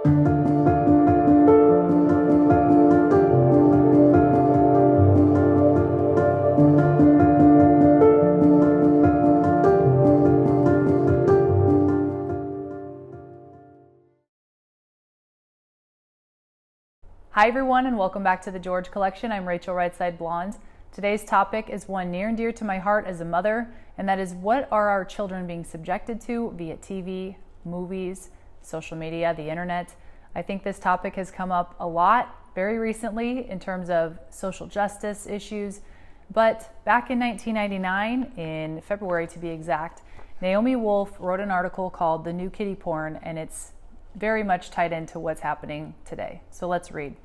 Hi everyone, and welcome back to the George Collection. I'm Rachel Rightside Blonde. Today's topic is one near and dear to my heart as a mother, and that is, what are our children being subjected to via TV, movies, social media, the internet? I think this topic has come up a lot very recently in terms of social justice issues, but back in 1999, in February to be exact, Naomi Wolf wrote an article called "The New Kitty Porn," and it's very much tied into what's happening today. So let's read.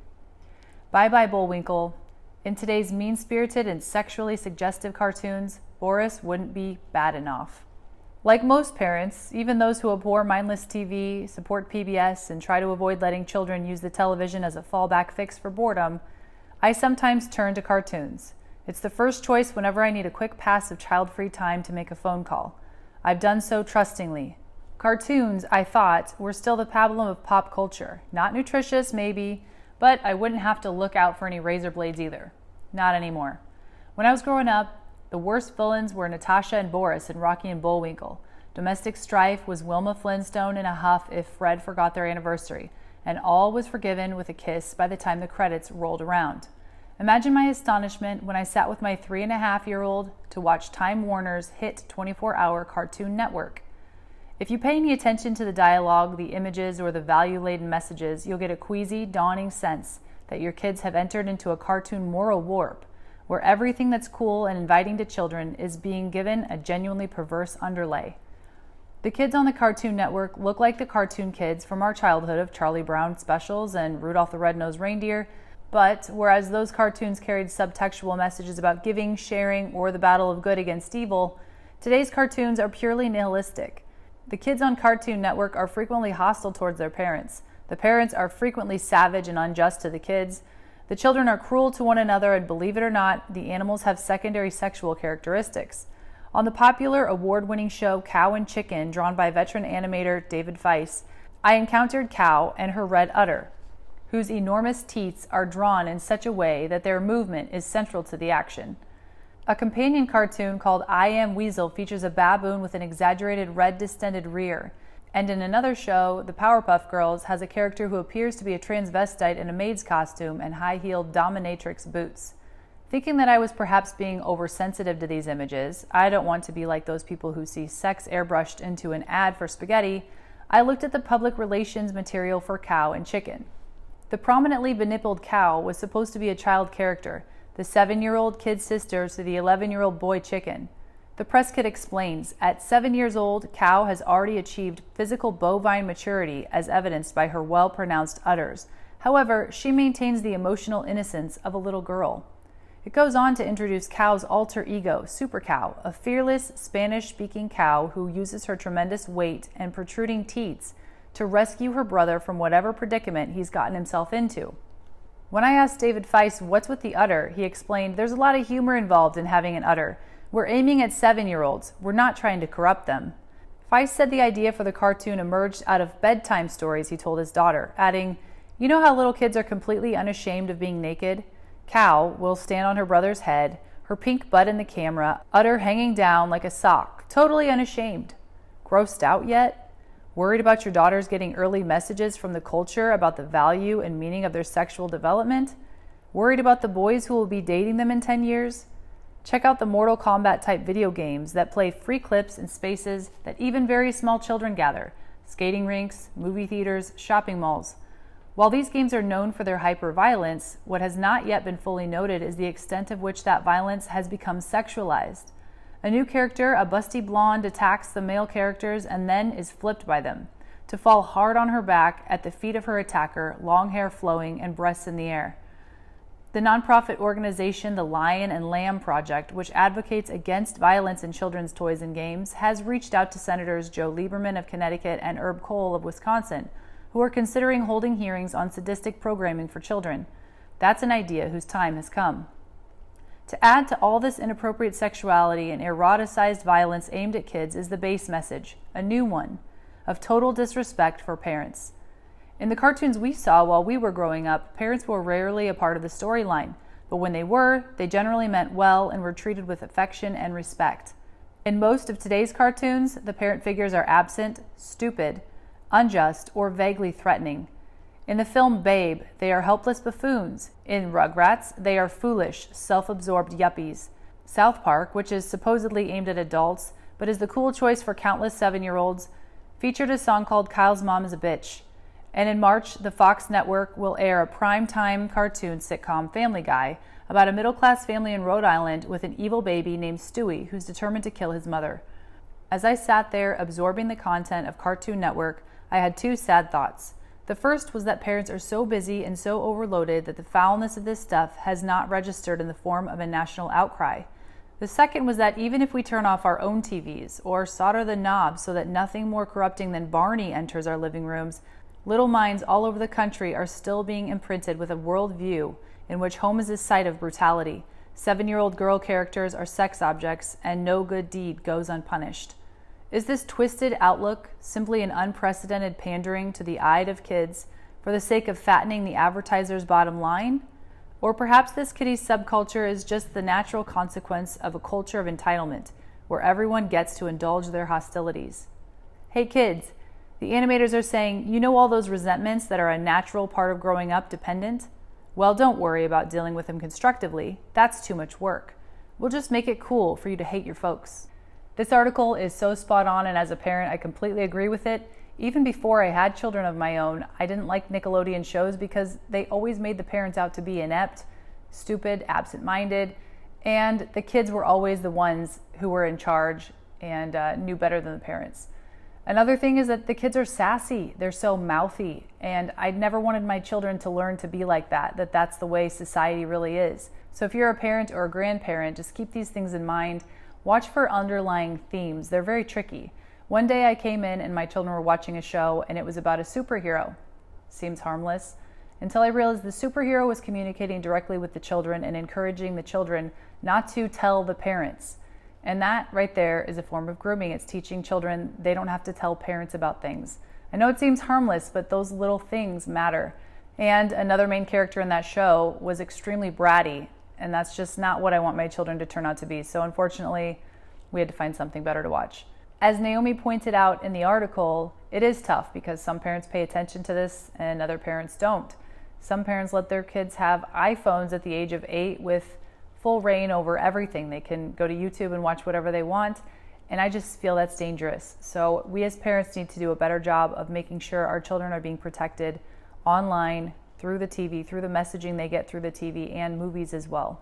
Bye bye Bullwinkle. In today's mean-spirited and sexually suggestive cartoons, Boris wouldn't be bad enough. Like most parents, even those who abhor mindless TV, support PBS, and try to avoid letting children use the television as a fallback fix for boredom, I sometimes turn to cartoons. It's the first choice whenever I need a quick pass of child-free time to make a phone call. I've done so trustingly. Cartoons, I thought, were still the pablum of pop culture. Not nutritious, maybe, but I wouldn't have to look out for any razor blades either. Not anymore. When I was growing up, the worst villains were Natasha and Boris in Rocky and Bullwinkle. Domestic strife was Wilma Flintstone in a huff if Fred forgot their anniversary, and all was forgiven with a kiss by the time the credits rolled around. Imagine my astonishment when I sat with my 3.5-year-old to watch Time Warner's hit 24-hour Cartoon Network. If you pay any attention to the dialogue, the images, or the value-laden messages, you'll get a queasy, dawning sense that your kids have entered into a cartoon moral warp, where everything that's cool and inviting to children is being given a genuinely perverse underlay. The kids on the Cartoon Network look like the cartoon kids from our childhood of Charlie Brown specials and Rudolph the Red-Nosed Reindeer, but whereas those cartoons carried subtextual messages about giving, sharing, or the battle of good against evil, today's cartoons are purely nihilistic. The kids on Cartoon Network are frequently hostile towards their parents. The parents are frequently savage and unjust to the kids. The children are cruel to one another, and believe it or not, the animals have secondary sexual characteristics. On the popular award-winning show Cow and Chicken, drawn by veteran animator David Feiss, I encountered Cow and her red udder, whose enormous teats are drawn in such a way that their movement is central to the action. A companion cartoon called I Am Weasel features a baboon with an exaggerated red distended rear. And in another show, the Powerpuff Girls has a character who appears to be a transvestite in a maid's costume and high-heeled dominatrix boots. Thinking that I was perhaps being oversensitive to these images, I don't want to be like those people who see sex airbrushed into an ad for spaghetti, I looked at the public relations material for Cow and Chicken. The prominently benippled Cow was supposed to be a child character, the 7-year-old kid sister to the 11-year-old boy Chicken. The press kit explains, at 7 years old, Cow has already achieved physical bovine maturity as evidenced by her well-pronounced udders. However, she maintains the emotional innocence of a little girl. It goes on to introduce Cow's alter ego, Super Cow, a fearless Spanish-speaking cow who uses her tremendous weight and protruding teats to rescue her brother from whatever predicament he's gotten himself into. When I asked David Feiss what's with the udder, he explained, there's a lot of humor involved in having an udder. We're aiming at 7-year-olds. We're not trying to corrupt them. Feiss said the idea for the cartoon emerged out of bedtime stories he told his daughter, adding, you know how little kids are completely unashamed of being naked? Cow will stand on her brother's head, her pink butt in the camera, udder hanging down like a sock, totally unashamed. Grossed out yet? Worried about your daughters getting early messages from the culture about the value and meaning of their sexual development? Worried about the boys who will be dating them in 10 years? Check out the Mortal Kombat type video games that play free clips in spaces that even very small children gather: skating rinks, movie theaters, shopping malls. While these games are known for their hyper-violence, what has not yet been fully noted is the extent of which that violence has become sexualized. A new character, a busty blonde, attacks the male characters and then is flipped by them, to fall hard on her back at the feet of her attacker, long hair flowing and breasts in the air. The nonprofit organization The Lion and Lamb Project, which advocates against violence in children's toys and games, has reached out to Senators Joe Lieberman of Connecticut and Herb Kohl of Wisconsin, who are considering holding hearings on sadistic programming for children. That's an idea whose time has come. To add to all this inappropriate sexuality and eroticized violence aimed at kids is the base message, a new one, of total disrespect for parents. In the cartoons we saw while we were growing up, parents were rarely a part of the storyline, but when they were, they generally meant well and were treated with affection and respect. In most of today's cartoons, the parent figures are absent, stupid, unjust, or vaguely threatening. In the film Babe, they are helpless buffoons. In Rugrats, they are foolish, self-absorbed yuppies. South Park, which is supposedly aimed at adults, but is the cool choice for countless 7-year-olds, featured a song called Kyle's Mom is a Bitch. And in March, the Fox network will air a primetime cartoon sitcom, Family Guy, about a middle-class family in Rhode Island with an evil baby named Stewie who's determined to kill his mother. As I sat there absorbing the content of Cartoon Network, I had two sad thoughts. The first was that parents are so busy and so overloaded that the foulness of this stuff has not registered in the form of a national outcry. The second was that even if we turn off our own TVs or solder the knobs so that nothing more corrupting than Barney enters our living rooms, little minds all over the country are still being imprinted with a worldview in which home is a site of brutality, 7-year-old girl characters are sex objects, and no good deed goes unpunished. Is this twisted outlook simply an unprecedented pandering to the eye of kids for the sake of fattening the advertiser's bottom line? Or perhaps this kiddie's subculture is just the natural consequence of a culture of entitlement, where everyone gets to indulge their hostilities. Hey kids, the animators are saying, you know all those resentments that are a natural part of growing up dependent? Well, don't worry about dealing with them constructively. That's too much work. We'll just make it cool for you to hate your folks. This article is so spot on, and as a parent, I completely agree with it. Even before I had children of my own, I didn't like Nickelodeon shows because they always made the parents out to be inept, stupid, absent-minded, and the kids were always the ones who were in charge and knew better than the parents. Another thing is that the kids are sassy. They're so mouthy, and I never wanted my children to learn to be like that that's the way society really is. So if you're a parent or a grandparent, just keep these things in mind. Watch for underlying themes. They're very tricky. One day I came in and my children were watching a show and it was about a superhero. Seems harmless. Until I realized the superhero was communicating directly with the children and encouraging the children not to tell the parents. And that right there is a form of grooming. It's teaching children they don't have to tell parents about things. I know it seems harmless, but those little things matter. And another main character in that show was extremely bratty, and that's just not what I want my children to turn out to be. So unfortunately, we had to find something better to watch. As Naomi pointed out in the article, it is tough because some parents pay attention to this and other parents don't. Some parents let their kids have iPhones at the age of 8 with full reign over everything. They can go to YouTube and watch whatever they want, and I just feel that's dangerous. So we as parents need to do a better job of making sure our children are being protected online, through the TV, through the messaging they get through the TV, and movies as well.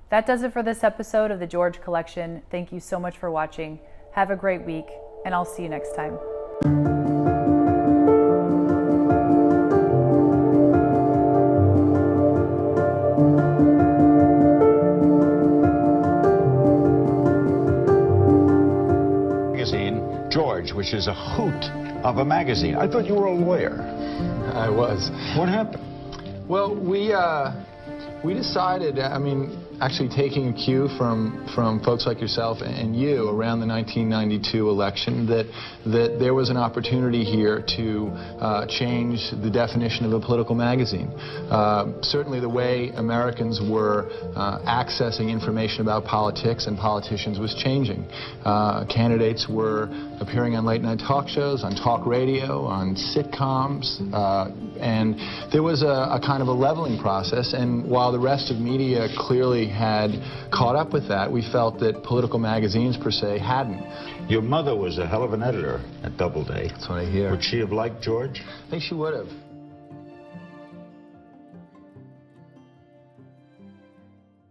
That does it for this episode of the George Collection. Thank you so much for watching. Have a great week, and I'll see you next time. George, which is a hoot of a magazine. I thought you were a lawyer. I was. What happened? Well, we decided, actually taking a cue from folks like yourself and you around the 1992 election, that there was an opportunity here to change the definition of a political magazine. Certainly the way Americans were accessing information about politics and politicians was changing. Candidates were appearing on late-night talk shows, on talk radio, on sitcoms, and there was a kind of a leveling process, and while the rest of media clearly had caught up with that, we felt that political magazines per se hadn't. Your mother was a hell of an editor at Doubleday. That's what I hear. Would she have liked George? I think she would have.